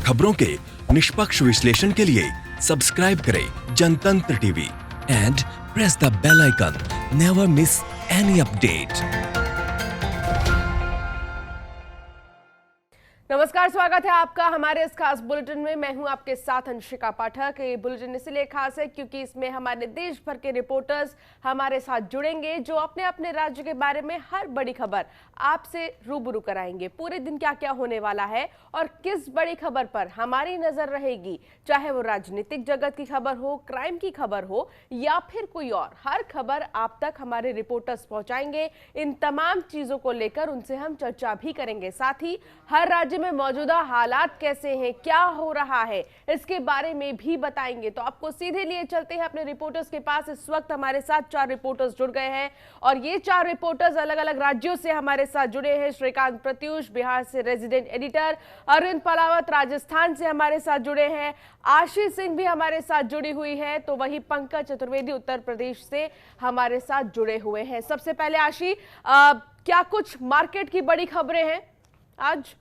खबरों के निष्पक्ष विश्लेषण के लिए सब्सक्राइब करें Jantantra TV and press the bell icon. Never miss any update. नमस्कार, स्वागत है आपका हमारे इस खास बुलेटिन में। मैं हूं आपके साथ अंशिका पाठक। ये बुलेटिन इसलिए खास है क्योंकि इसमें हमारे देश भर के रिपोर्टर्स हमारे साथ जुड़ेंगे जो अपने अपने राज्य के बारे में हर बड़ी खबर आपसे रूबरू कराएंगे। पूरे दिन क्या क्या होने वाला है और किस बड़ी खबर पर हमारी नजर रहेगी, चाहे वो राजनीतिक जगत की खबर हो, क्राइम की खबर हो या फिर कोई और, हर खबर आप तक हमारे रिपोर्टर्स पहुंचाएंगे। इन तमाम चीजों को लेकर उनसे हम चर्चा भी करेंगे। साथ ही हर राज्य में मौजूदा हालात कैसे हैं, क्या हो रहा है, इसके बारे में भी बताएंगे। तो आपको सीधे लिए चलते हैं अपने रिपोर्टर्स के पास। इस वक्त हमारे साथ 4 रिपोर्टर्स जुड़ गए हैं और ये 4 रिपोर्टर्स अलग अलग राज्यों से हमारे साथ जुड़े हैं। श्रीकांत प्रत्यूष बिहार से रेजिडेंट एडिटर, अरविंद पलावत राजस्थान से हमारे साथ जुड़े हैं, आशीष सिंह भी हमारे साथ जुड़ी हुई है, तो वही पंकज चतुर्वेदी उत्तर प्रदेश से हमारे साथ जुड़े हुए हैं। सबसे पहले आशी, क्या कुछ मार्केट की बड़ी खबरें हैं आज?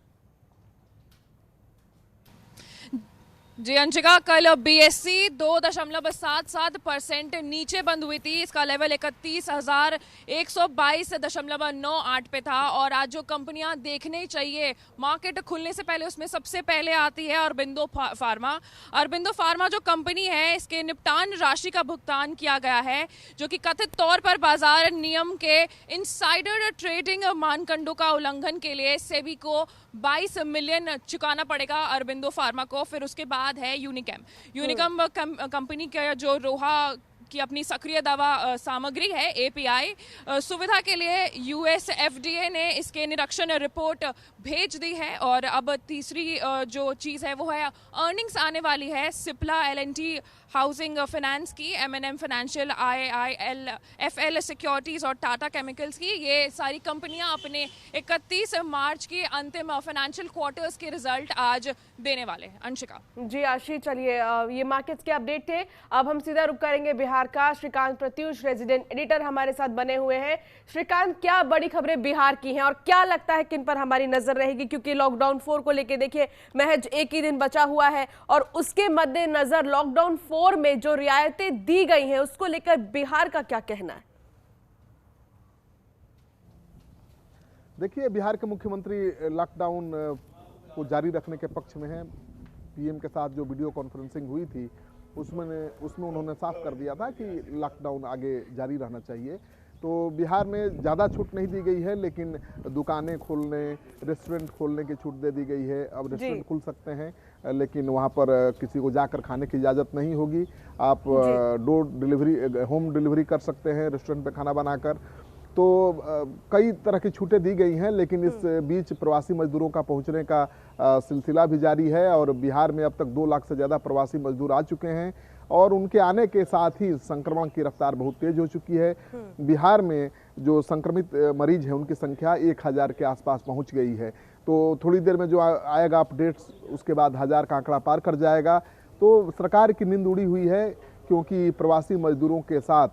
जी अंशिका, कल बीएससी 2.77% नीचे बंद हुई थी। इसका लेवल 31,122.98 पे था। और आज जो कंपनियां देखने चाहिए मार्केट खुलने से पहले, उसमें सबसे पहले आती है अरबिंदो फार्मा। अरबिंदो फार्मा जो कंपनी है, इसके निपटान राशि का भुगतान किया गया है, जो कि कथित तौर पर बाजार नियम के इनसाइडर ट्रेडिंग मानदंडों का उल्लंघन के लिए सेबी को 22 मिलियन चुकाना पड़ेगा अरबिंदो फार्मा को। फिर उसके बाद है यूनिकम कंपनी का जो रोहा की अपनी सक्रिय दवा सामग्री है एपीआई सुविधा के लिए यूएस एफडीए ने इसके निरीक्षण रिपोर्ट भेज दी है। और अब तीसरी जो चीज़ है वो है अर्निंग्स आने वाली है सिप्ला एलएनटी हाउसिंग फाइनेंस की, M N M financial, I I L, F L securities और टाटा केमिकल्स की। ये सारी कंपनियां अपने 31 मार्च की अंतिम फाइनेंशियल क्वार्टर्स के रिजल्ट आज देने वाले हैं। अंशिका जी आशी, चलिए ये मार्केट्स के अपडेट थे। अब हम सीधा रुक करेंगे बिहार का। श्रीकांत प्रत्यूष रेजिडेंट एडिटर हमारे साथ बने हुए हैं। श्रीकांत, क्या बड़ी खबरें बिहार की हैं और क्या लगता है किन पर हमारी नजर रहेगी? क्योंकि लॉकडाउन 4 को लेकर देखिए महज एक ही दिन बचा हुआ है और उसके मद्देनजर लॉकडाउन 4 में जो रियायतें दी गई हैं उसको लेकर बिहार का क्या कहना है? देखिए, बिहार के मुख्यमंत्री लॉकडाउन को जारी रखने के पक्ष में हैं। पीएम के साथ जो वीडियो कॉन्फ्रेंसिंग हुई थी उसमें उन्होंने साफ कर दिया था कि लॉकडाउन आगे जारी रहना चाहिए। तो बिहार में ज़्यादा छूट नहीं दी गई है, लेकिन दुकानें खोलने, रेस्टोरेंट खोलने की छूट दे दी गई है। अब रेस्टोरेंट खुल सकते हैं, लेकिन वहाँ पर किसी को जाकर खाने की इजाज़त नहीं होगी। आप डोर डिलीवरी, होम डिलीवरी कर सकते हैं रेस्टोरेंट पे खाना बनाकर। तो कई तरह की छूटें दी गई हैं, लेकिन इस बीच प्रवासी मजदूरों का पहुंचने का सिलसिला भी जारी है। और बिहार में अब तक 2 लाख से ज़्यादा प्रवासी मजदूर आ चुके हैं और उनके आने के साथ ही संक्रमण की रफ्तार बहुत तेज हो चुकी है। बिहार में जो संक्रमित मरीज हैं उनकी संख्या 1000 के आसपास पहुंच गई है। तो थोड़ी देर में जो आएगा अपडेट्स, उसके बाद 1000 का आंकड़ा पार कर जाएगा। तो सरकार की नींद उड़ी हुई है, क्योंकि प्रवासी मजदूरों के साथ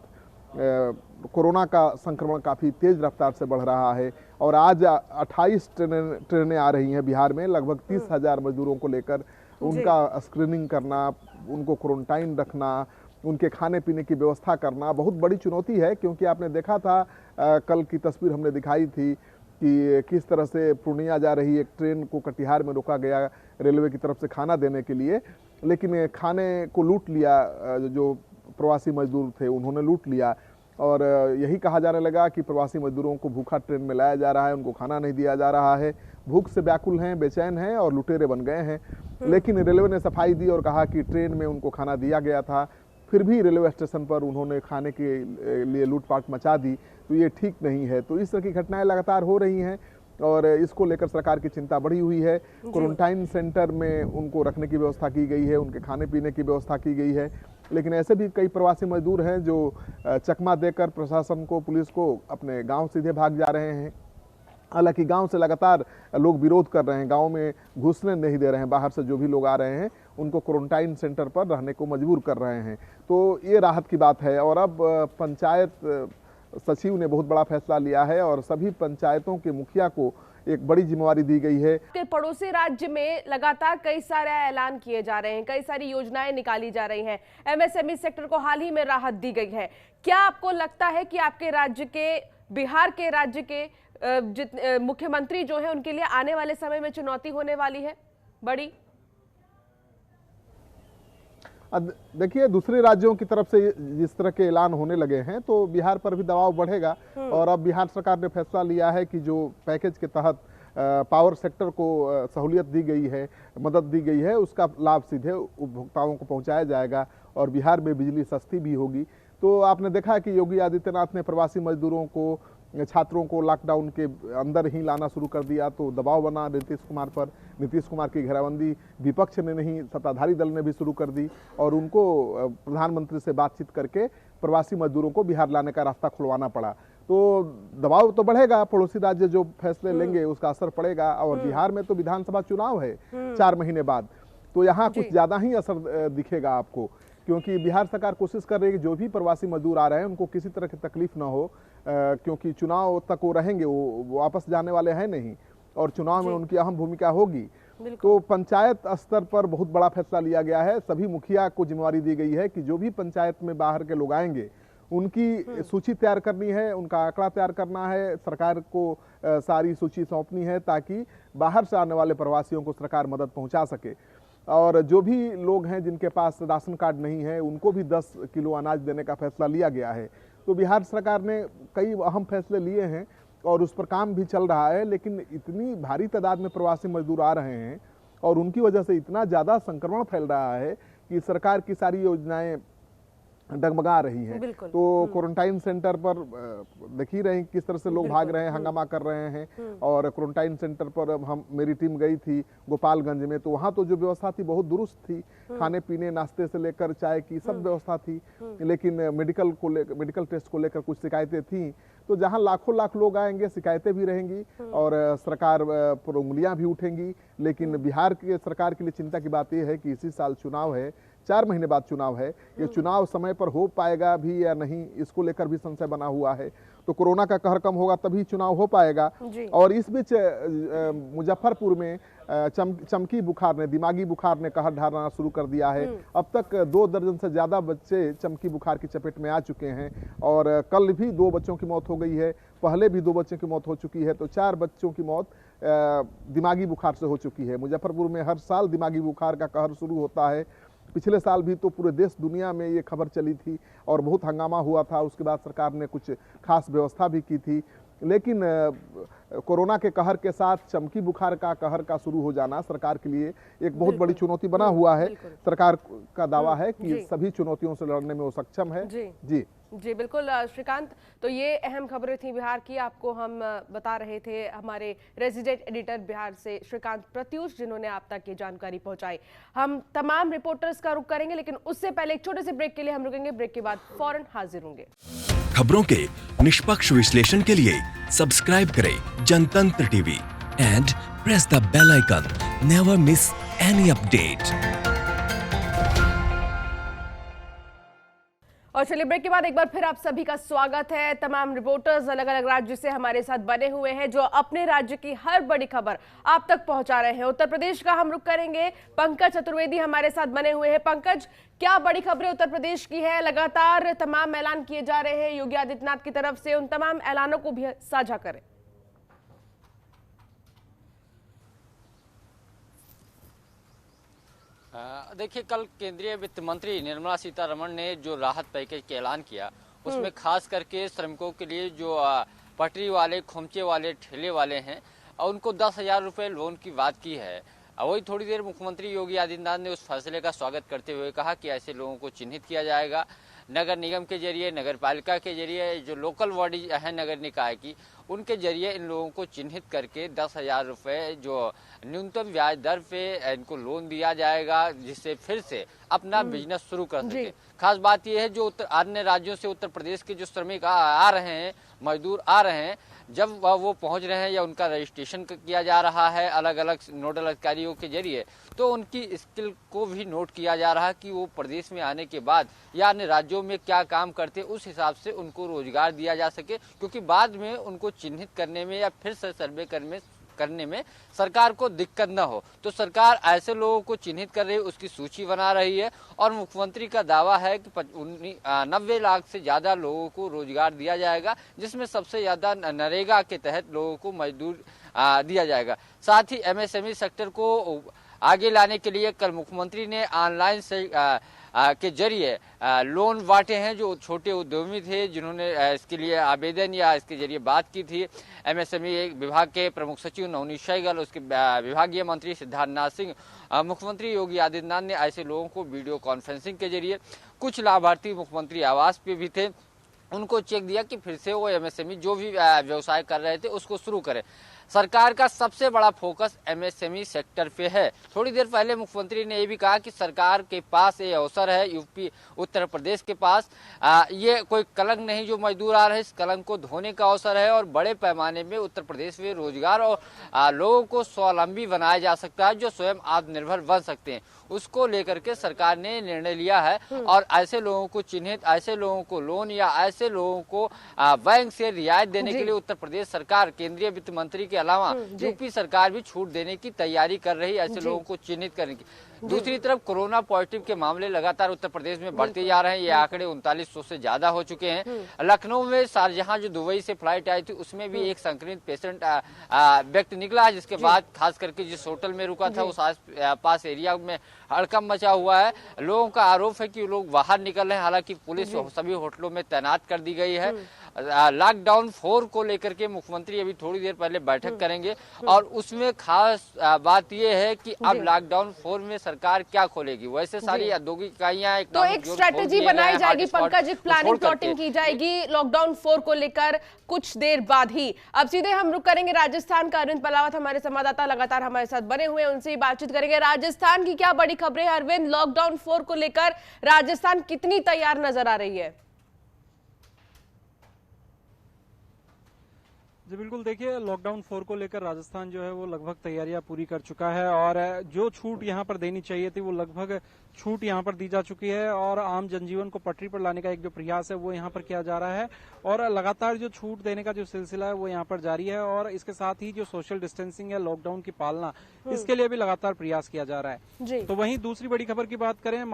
कोरोना का संक्रमण काफ़ी तेज़ रफ्तार से बढ़ रहा है। और आज 28 ट्रेनें आ रही हैं बिहार में, लगभग 30,000 मजदूरों को लेकर। उनका स्क्रीनिंग करना, उनको क्वारंटाइन रखना, उनके खाने पीने की व्यवस्था करना बहुत बड़ी चुनौती है। क्योंकि आपने देखा था, कल की तस्वीर हमने दिखाई थी कि किस तरह से पूर्णिया जा रही एक ट्रेन को कटिहार में रोका गया रेलवे की तरफ से खाना देने के लिए, लेकिन खाने को लूट लिया। जो प्रवासी मजदूर थे उन्होंने लूट लिया और यही कहा जाने लगा कि प्रवासी मजदूरों को भूखा ट्रेन में लाया जा रहा है, उनको खाना नहीं दिया जा रहा है, भूख से व्याकुल हैं, बेचैन हैं और लुटेरे बन गए हैं। लेकिन रेलवे ने सफाई दी और कहा कि ट्रेन में उनको खाना दिया गया था, फिर भी रेलवे स्टेशन पर उन्होंने खाने के लिए लूटपाट मचा दी। तो ये ठीक नहीं है। तो इस तरह की घटनाएं लगातार हो रही हैं और इसको लेकर सरकार की चिंता बढ़ी हुई है। क्वारंटाइन सेंटर में उनको रखने की व्यवस्था की गई है, उनके खाने पीने की व्यवस्था की गई है। लेकिन ऐसे भी कई प्रवासी मजदूर हैं जो चकमा देकर प्रशासन को, पुलिस को अपने गांव सीधे भाग जा रहे हैं। हालांकि गांव से लगातार लोग विरोध कर रहे हैं, गांव में घुसने नहीं दे रहे हैं। बाहर से जो भी लोग आ रहे हैं उनको क्वारंटाइन सेंटर पर रहने को मजबूर कर रहे हैं। तो ये राहत की बात है। और अब पंचायत सचिव ने बहुत बड़ा फैसला लिया है और सभी पंचायतों के मुखिया को एक बड़ी जिम्मेवारी दी गई है। के पड़ोसी राज्य में लगातार कई सारे ऐलान किए जा रहे हैं, कई सारी योजनाएं निकाली जा रही हैं, एमएसएमई सेक्टर को हाल ही में राहत दी गई है। क्या आपको लगता है कि आपके राज्य के, बिहार के राज्य के मुख्यमंत्री जो है उनके लिए आने वाले समय में चुनौती होने वाली है बड़ी? देखिए, दूसरे राज्यों की तरफ से जिस तरह के ऐलान होने लगे हैं तो बिहार पर भी दबाव बढ़ेगा। और अब बिहार सरकार ने फैसला लिया है कि जो पैकेज के तहत पावर सेक्टर को सहूलियत दी गई है, मदद दी गई है, उसका लाभ सीधे उपभोक्ताओं को पहुंचाया जाएगा और बिहार में बिजली सस्ती भी होगी। तो आपने देखा कि योगी आदित्यनाथ ने प्रवासी मजदूरों को, छात्रों को लॉकडाउन के अंदर ही लाना शुरू कर दिया, तो दबाव बना नीतीश कुमार पर। नीतीश कुमार की घेराबंदी विपक्ष ने नहीं, सत्ताधारी दल ने भी शुरू कर दी और उनको प्रधानमंत्री से बातचीत करके प्रवासी मजदूरों को बिहार लाने का रास्ता खुलवाना पड़ा। तो दबाव तो बढ़ेगा, पड़ोसी राज्य जो फैसले लेंगे उसका असर पड़ेगा। और बिहार में तो विधानसभा चुनाव है 4 महीने बाद, तो यहाँ कुछ ज़्यादा ही असर दिखेगा आपको, क्योंकि बिहार सरकार कोशिश कर रही है कि जो भी प्रवासी मजदूर आ रहे हैं उनको किसी तरह की तकलीफ ना हो, क्योंकि चुनाव तक वो रहेंगे, वो वापस जाने वाले हैं नहीं, और चुनाव में उनकी अहम भूमिका होगी। तो पंचायत स्तर पर बहुत बड़ा फैसला लिया गया है। सभी मुखिया को जिम्मेवारी दी गई है कि जो भी पंचायत में बाहर के लोग आएंगे उनकी सूची तैयार करनी है, उनका आंकड़ा तैयार करना है, सरकार को सारी सूची सौंपनी है ताकि बाहर से आने वाले प्रवासियों को सरकार मदद पहुंचा सके। और जो भी लोग हैं जिनके पास राशन कार्ड नहीं है उनको भी 10 किलो अनाज देने का फैसला लिया गया है। तो बिहार सरकार ने कई अहम फैसले लिए हैं और उस पर काम भी चल रहा है। लेकिन इतनी भारी तादाद में प्रवासी मजदूर आ रहे हैं और उनकी वजह से इतना ज़्यादा संक्रमण फैल रहा है कि सरकार की सारी योजनाएं डगमगा रही हैं। तो क्वारंटाइन सेंटर पर देख ही रहे हैं किस तरह से लोग भाग रहे हैं, हंगामा कर रहे हैं। और क्वारंटाइन सेंटर पर मेरी टीम गई थी गोपालगंज में, तो वहाँ तो जो व्यवस्था थी बहुत दुरुस्त थी, खाने पीने, नाश्ते से लेकर चाय की सब व्यवस्था थी। लेकिन मेडिकल टेस्ट को लेकर कुछ शिकायतें थी। तो जहाँ लाखों लाख लोग आएंगे शिकायतें भी रहेंगी और सरकार पर उंगलियां भी उठेंगी। लेकिन बिहार के सरकार के लिए चिंता की बात यह है कि इसी साल चुनाव है, 4 महीने बाद चुनाव है, ये चुनाव समय पर हो पाएगा भी या नहीं, इसको लेकर भी संशय बना हुआ है। तो कोरोना का कहर कम होगा तभी चुनाव हो पाएगा। और इस बीच मुजफ्फरपुर में चमकी बुखार ने, दिमागी बुखार ने कहर ढाना शुरू कर दिया है। अब तक 2 दर्जन से ज़्यादा बच्चे चमकी बुखार की चपेट में आ चुके हैं और कल भी 2 बच्चों की मौत हो गई है, पहले भी 2 बच्चों की मौत हो चुकी है। तो 4 बच्चों की मौत दिमागी बुखार से हो चुकी है। मुजफ्फरपुर में हर साल दिमागी बुखार का कहर शुरू होता है। पिछले साल भी तो पूरे देश दुनिया में ये खबर चली थी और बहुत हंगामा हुआ था। उसके बाद सरकार ने कुछ खास व्यवस्था भी की थी। लेकिन कोरोना के कहर के साथ चमकी बुखार का कहर का शुरू हो जाना सरकार के लिए एक बहुत बड़ी चुनौती बना हुआ है। सरकार का दावा है कि सभी चुनौतियों से लड़ने में वो सक्षम है। जी बिल्कुल श्रीकांत, तो ये अहम खबरें थी बिहार की, आपको हम बता रहे थे हमारे रेजिडेंट एडिटर बिहार से श्रीकांत प्रत्यूष, जिन्होंने आप तक ये जानकारी पहुंचाई। हम तमाम रिपोर्टर्स का रुख करेंगे, लेकिन उससे पहले एक छोटे से ब्रेक के लिए हम रुकेंगे। ब्रेक के बाद फौरन हाजिर होंगे। खबरों के निष्पक्ष विश्लेषण के लिए सब्सक्राइब करें Jantantra TV and press the bell icon. Never miss any update. और चलिए ब्रेक के बाद एक बार फिर आप सभी का स्वागत है। तमाम रिपोर्टर्स अलग अलग राज्य से हमारे साथ बने हुए हैं जो अपने राज्य की हर बड़ी खबर आप तक पहुंचा रहे हैं। उत्तर प्रदेश का हम रुख करेंगे, पंकज चतुर्वेदी हमारे साथ बने हुए हैं। पंकज, क्या बड़ी खबरें उत्तर प्रदेश की है? लगातार तमाम ऐलान किए जा रहे हैं योगी आदित्यनाथ की तरफ से, उन तमाम ऐलानों को भी साझा करें। देखिए, कल केंद्रीय वित्त मंत्री निर्मला सीतारमण ने जो राहत पैकेज का ऐलान किया उसमें खास करके श्रमिकों के लिए जो पटरी वाले, खोमचे वाले, ठेले वाले हैं उनको 10,000 रुपये लोन की बात की है। वही थोड़ी देर मुख्यमंत्री योगी आदित्यनाथ ने उस फैसले का स्वागत करते हुए कहा कि ऐसे लोगों को चिन्हित किया जाएगा नगर निगम के जरिए, नगर पालिका के जरिए, जो लोकल बॉडी है नगर निकाय की, उनके जरिए इन लोगों को चिन्हित करके 10,000 रुपये जो न्यूनतम ब्याज दर पे इनको लोन दिया जाएगा, जिससे फिर से अपना बिजनेस शुरू कर सके। खास बात यह है जो अन्य राज्यों से उत्तर प्रदेश के जो श्रमिक आ रहे हैं, मजदूर आ रहे हैं, जब वो पहुंच रहे हैं या उनका रजिस्ट्रेशन किया जा रहा है अलग अलग नोडल अधिकारियों के जरिए, तो उनकी स्किल को भी नोट किया जा रहा है कि वो प्रदेश में आने के बाद या अन्य राज्यों में क्या काम करते, उस हिसाब से उनको रोजगार दिया जा सके। क्योंकि बाद में उनको चिन्हित करने में या फिर से सर्वे करने में करने में सरकार को दिक्कत न हो, तो सरकार ऐसे लोगों को चिन्हित कर रही है, उसकी सूची बना रही है। और मुख्यमंत्री का दावा है कि 90 लाख से ज्यादा लोगों को रोजगार दिया जाएगा, जिसमें सबसे ज्यादा नरेगा के तहत लोगों को मजदूर दिया जाएगा। साथ ही MSME सेक्टर को आगे लाने के लिए कल मुख्यमंत्री ने ऑनलाइन से के जरिए लोन बांटे हैं, जो छोटे उद्यमी थे जिन्होंने इसके लिए आवेदन या इसके जरिए बात की थी। MSME विभाग के प्रमुख सचिव नवनीत सहगल, उसके विभागीय मंत्री सिद्धार्थनाथ सिंह, मुख्यमंत्री योगी आदित्यनाथ ने ऐसे लोगों को वीडियो कॉन्फ्रेंसिंग के जरिए, कुछ लाभार्थी मुख्यमंत्री आवास पे भी थे, उनको चेक दिया कि फिर से वो MSME जो भी व्यवसाय कर रहे थे उसको शुरू करें। सरकार का सबसे बड़ा फोकस MSME सेक्टर पे है। थोड़ी देर पहले मुख्यमंत्री ने ये भी कहा कि सरकार के पास ये अवसर है, यूपी उत्तर प्रदेश के पास ये कोई कलंक नहीं जो मजदूर आ रहे हैं, इस कलंक को धोने का अवसर है और बड़े पैमाने में उत्तर प्रदेश में रोजगार और लोगों को स्वावलंबी बनाया जा सकता है, जो स्वयं आत्मनिर्भर बन सकते हैं। उसको लेकर के सरकार ने निर्णय लिया है और ऐसे लोगों को चिन्हित, ऐसे लोगों को लोन या ऐसे लोगों को बैंक से रियायत देने के लिए उत्तर प्रदेश सरकार केंद्रीय वित्त मंत्री के अलावा यूपी सरकार भी छूट देने की तैयारी कर रही है, ऐसे लोगों को चिन्हित करने की। दूसरी तरफ कोरोना पॉजिटिव के मामले लगातार उत्तर प्रदेश में बढ़ते जा रहे हैं। ये आंकड़े 3900 से ज्यादा हो चुके हैं। लखनऊ में शारजहां जो दुबई से फ्लाइट आई थी उसमें भी एक संक्रमित पेशेंट व्यक्ति निकला है, जिसके बाद खास करके जिस होटल में रुका था उस आस पास एरिया में हड़कंप मचा हुआ है। लोगों का आरोप है कि लोग बाहर निकल रहे हैं, हालांकि पुलिस सभी होटलों में तैनात कर दी गई है। लॉकडाउन 4 को लेकर के मुख्यमंत्री अभी थोड़ी देर पहले बैठक करेंगे और उसमें खास बात यह है कि अब लॉकडाउन 4 में सरकार क्या खोलेगी। वैसे सारी औद्योगिक इकाइयां तो एक स्ट्रेटेजी बनाई जाएगी पंकज, प्लानिंग प्लॉटिंग की जाएगी लॉकडाउन 4 को लेकर कुछ देर बाद ही। अब सीधे हम रुक करेंगे राजस्थान का। अरविंद पलावत हमारे संवाददाता लगातार हमारे साथ बने हुए हैं, उनसे ही बातचीत करेंगे। राजस्थान की क्या बड़ी खबरें हैं अरविंद, लॉकडाउन 4 को लेकर राजस्थान कितनी तैयार नजर आ रही है? जी बिल्कुल, देखिए लॉकडाउन 4 को लेकर राजस्थान जो है वो लगभग तैयारियां पूरी कर चुका है और जो छूट यहां पर देनी चाहिए थी वो लगभग छूट यहां पर दी जा चुकी है और आम जनजीवन को पटरी पर लाने का एक जो प्रयास है वो यहां पर किया जा रहा है और लगातार जो छूट देने का जो सिलसिला है वो यहां पर जारी है और इसके साथ ही जो सोशल डिस्टेंसिंग है, लॉकडाउन की पालना, इसके लिए भी लगातार प्रयास किया जा रहा है। तो वहीं दूसरी बड़ी खबर की बात करें,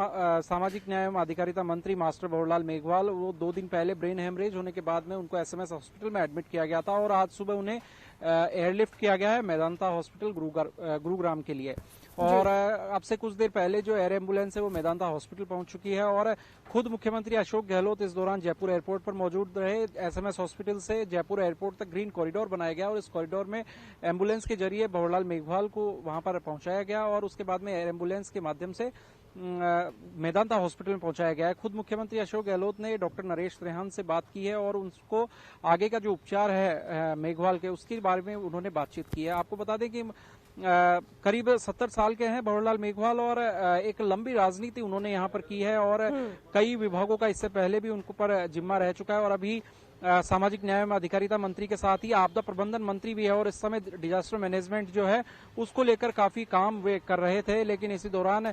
सामाजिक न्याय एवं अधिकारिता मंत्री मास्टर भंवरलाल मेघवाल, वो 2 दिन पहले ब्रेन हेमरेज होने के बाद में उनको SMS हॉस्पिटल में एडमिट किया गया था और आज सुबह उन्हें एयरलिफ्ट किया गया है मेदांता हॉस्पिटल गुरुग्राम के लिए और अब से कुछ देर पहले जो एयर एम्बुलेंस है वो मेदांता हॉस्पिटल पहुंच चुकी है और खुद मुख्यमंत्री अशोक गहलोत इस दौरान जयपुर एयरपोर्ट पर मौजूद रहे। SMS हॉस्पिटल से जयपुर एयरपोर्ट तक ग्रीन कॉरिडोर बनाया गया और इस कॉरिडोर में एम्बुलेंस के जरिए भंवरलाल मेघवाल को वहां पर पहुंचाया गया और उसके बाद में एयर एम्बुलेंस के माध्यम से मेदांता हॉस्पिटल में पहुंचाया गया है। खुद मुख्यमंत्री अशोक गहलोत ने डॉक्टर नरेश त्रेहान से बात की है और उनको आगे का जो उपचार है मेघवाल के, उसके बारे में उन्होंने बातचीत की है। आपको बता दें कि करीब 70 साल के हैं भंवरलाल मेघवाल और एक लंबी राजनीति उन्होंने यहाँ पर की है और कई विभागों का इससे पहले भी उनको पर जिम्मा रह चुका है और अभी सामाजिक न्याय एवं अधिकारिता मंत्री के साथ ही आपदा प्रबंधन मंत्री भी है और इस समय डिजास्टर मैनेजमेंट जो है उसको लेकर काफी काम वे कर रहे थे। लेकिन इसी दौरान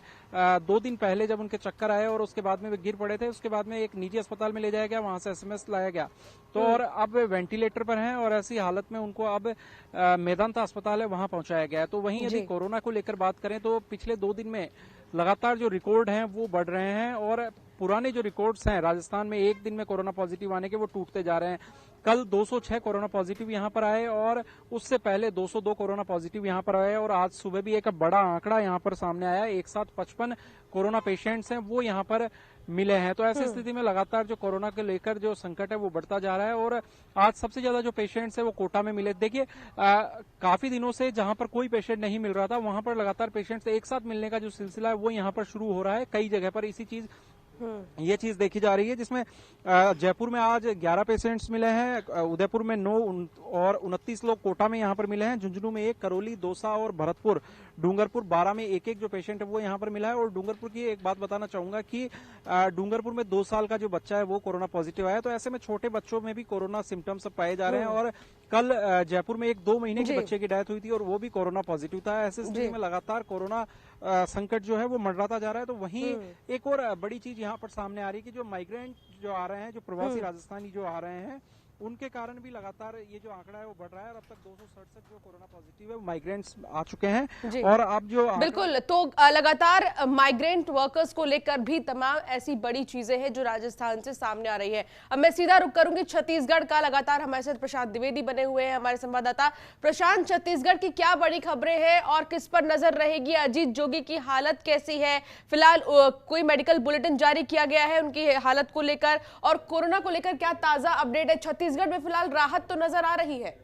2 दिन पहले जब उनके चक्कर आए और उसके बाद में वे गिर पड़े थे, उसके बाद में एक निजी अस्पताल में ले जाया गया, वहां से SMS लाया गया तो और अब वेंटिलेटर पर हैं और ऐसी हालत में उनको अब मेदांता अस्पताल है वहां पहुंचाया गया है। तो वहीं यदि कोरोना को लेकर बात करें तो पिछले 2 दिन में लगातार जो रिकॉर्ड हैं वो बढ़ रहे हैं और पुराने जो रिकॉर्ड्स हैं राजस्थान में एक दिन में कोरोना पॉजिटिव आने के वो टूटते जा रहे हैं। कल 206 कोरोना पॉजिटिव यहां पर आए और उससे पहले 202 कोरोना पॉजिटिव यहां पर आए और आज सुबह भी एक बड़ा आंकड़ा यहां पर सामने आया। एक साथ 55 कोरोना पेशेंट्स हैं वो यहां पर मिले हैं। तो ऐसी स्थिति में लगातार जो कोरोना के लेकर जो संकट है वो बढ़ता जा रहा है और आज सबसे ज्यादा जो पेशेंट्स है वो कोटा में मिले। देखिए काफी दिनों से जहां पर कोई पेशेंट नहीं मिल रहा था वहां पर लगातार पेशेंट्स एक साथ मिलने का जो सिलसिला है वो यहां पर शुरू हो रहा है। कई जगह पर ये चीज देखी जा रही है जिसमें जयपुर में आज 11 पेशेंट्स मिले हैं, उदयपुर में 9 और 29 लोग कोटा में यहां पर मिले हैं, झुंझुनू में 1, करौली, दौसा और भरतपुर, डूंगरपुर 12 में 1-1 जो पेशेंट है वो यहां पर मिला है। और डूंगरपुर की एक बात बताना चाहूंगा कि डूंगरपुर में 2 साल का जो बच्चा है वो कोरोना पॉजिटिव आया, तो ऐसे में छोटे बच्चों में भी कोरोना सिम्टम्स पाए जा रहे हैं और कल जयपुर में एक 2 महीने के बच्चे की डेथ हुई थी और वो भी कोरोना पॉजिटिव था। ऐसे स्थिति में लगातार कोरोना संकट जो है वो मंडराता जा रहा है। तो वहीं एक और बड़ी चीज यहाँ पर सामने आ रही है कि जो माइग्रेंट जो आ रहे हैं, जो प्रवासी राजस्थानी जो आ रहे हैं उनके कारण भी लगातार ये जो आंकड़ा है वो बढ़ रहा है और अब तक 267 जो कोरोना पॉजिटिव है वो माइग्रेंट्स आ चुके हैं। और अब जो बिल्कुल, तो लगातार माइग्रेंट वर्कर्स को लेकर भी तमाम ऐसी बड़ी चीजें हैं जो राजस्थान से सामने आ रही है। अब मैं सीधा रुक करूंगी छत्तीसगढ़ का। लगातार हमारे साथ प्रशांत द्विवेदी बने हुए हैं, हमारे संवाददाता। प्रशांत, छत्तीसगढ़ की क्या बड़ी खबरें हैं और किस पर नजर रहेगी? अजीत जोगी की हालत कैसी है? फिलहाल कोई मेडिकल बुलेटिन जारी किया गया है उनकी हालत को लेकर, और कोरोना को लेकर क्या ताजा अपडेट है? छत्तीसगढ़ में फिलहाल राहत तो नजर आ रही है।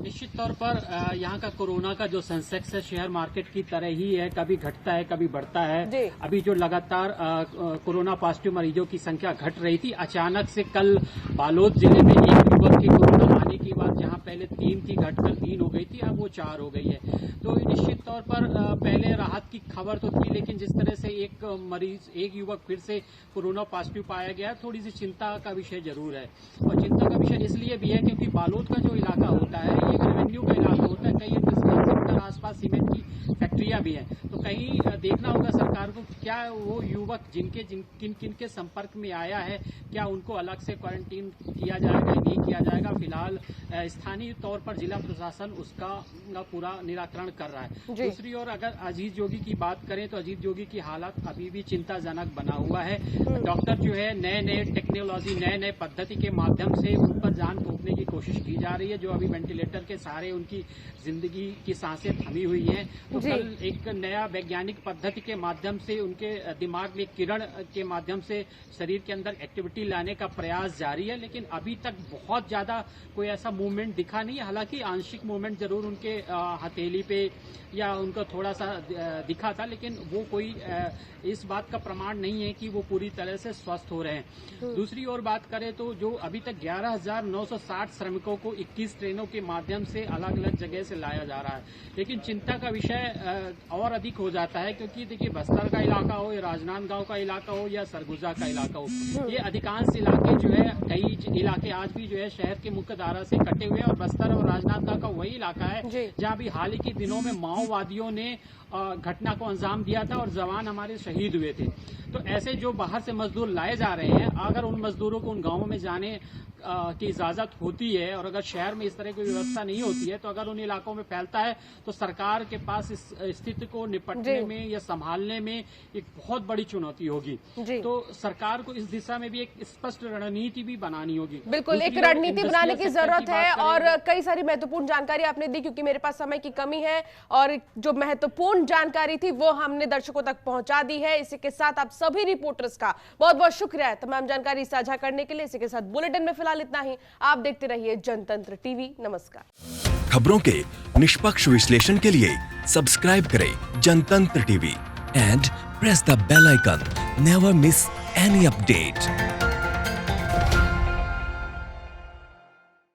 निश्चित तौर पर यहाँ का कोरोना का जो सेंसेक्स है शेयर मार्केट की तरह ही है, कभी घटता है कभी बढ़ता है। अभी जो लगातार कोरोना पॉजिटिव मरीजों की संख्या घट रही थी, अचानक से कल बालोद जिले में एक युवक की कोरोना आने के बाद जहाँ पहले 3 थी घटकर 3 हो गई थी, अब वो 4 हो गई है। तो निश्चित तौर पर पहले राहत की खबर तो थी, लेकिन जिस तरह से एक युवक फिर से कोरोना पॉजिटिव पाया गया, थोड़ी सी चिंता का विषय जरूर है। और चिंता का विषय इसलिए भी है क्योंकि बालोद का जो इलाका होता है ये एक रेवेन्यू का इलाका होता है, कई इंडस्ट्रियल सेक्टर आसपास सीमेंट की फैक्ट्रियां भी हैं। तो कहीं देखना होगा सरकार को क्या वो युवक किन किन के संपर्क में आया है, क्या उनको अलग से क्वारंटीन किया जाएगा नहीं किया जाएगा। फिलहाल स्थानीय तौर पर जिला प्रशासन उसका पूरा निराकरण कर रहा है। दूसरी ओर अगर अजीत जोगी की बात करें तो अजीत जोगी की हालत अभी भी चिंताजनक बना हुआ है। डॉक्टर जो है नए टेक्नोलॉजी नए पद्धति के माध्यम से उन पर जान फूंकने की कोशिश की जा रही है, जो अभी वेंटिलेटर के सहारे उनकी जिंदगी की सांसें थमी हुई हैं। तो कल एक नया वैज्ञानिक पद्धति के माध्यम से उनके दिमाग में किरण के माध्यम से शरीर के अंदर एक्टिविटी लाने का प्रयास जारी है, लेकिन अभी तक बहुत ज्यादा कोई ऐसा मूवमेंट दिखा नहीं है। हालांकि आंशिक मूवमेंट जरूर उनके हथेली पे या उनका थोड़ा सा दिखा था, लेकिन वो कोई इस बात का प्रमाण नहीं है कि वो पूरी तरह से स्वस्थ हो रहे हैं। दूसरी ओर बात करें तो जो अभी तक 11,960 श्रमिकों को 21 ट्रेनों के माध्यम से अलग अलग जगह से लाया जा रहा है, लेकिन चिंता का विषय और अधिक हो जाता है क्योंकि देखिए बस्तर का इलाका हो या राजनांदगांव का इलाका हो या सरगुजा का इलाका हो, ये अधिकांश इलाके जो है कई इलाके आज भी जो है शहर के मुख्य धारा से कटे हुए हैं। और बस्तर और राजनांदगांव का वही इलाका है जहाँ भी हाल ही के दिनों में माओवादियों ने घटना को अंजाम दिया था और जवान हमारे शहीद हुए थे। तो ऐसे जो बाहर से मजदूर लाए जा रहे हैं, अगर उन मजदूरों को उन गांवों में जाने की इजाजत होती है और अगर शहर में इस तरह की व्यवस्था नहीं होती है, तो अगर उन इलाकों में फैलता है तो सरकार के पास इस स्थिति को निपटने में या संभालने में एक बहुत बड़ी चुनौती होगी। तो सरकार को इस दिशा में भी एक स्पष्ट रणनीति भी बनानी होगी। बिल्कुल, एक रणनीति बनाने की जरूरत है। और कई सारी महत्वपूर्ण जानकारी आपने दी, क्योंकि मेरे पास समय की कमी है और जो महत्वपूर्ण जानकारी थी वो हमने दर्शकों तक पहुंचा दी है। इसी के साथ आप सभी रिपोर्टर्स का बहुत बहुत शुक्रिया है तमाम जानकारी साझा करने के लिए। इसी के साथ बुलेटिन में फिलहाल इतना ही। आप देखते रहिए जनतंत्र टीवी। नमस्कार। खबरों के निष्पक्ष विश्लेषण के लिए सब्सक्राइब करें Jantantra TV and press the bell icon. Never miss any update.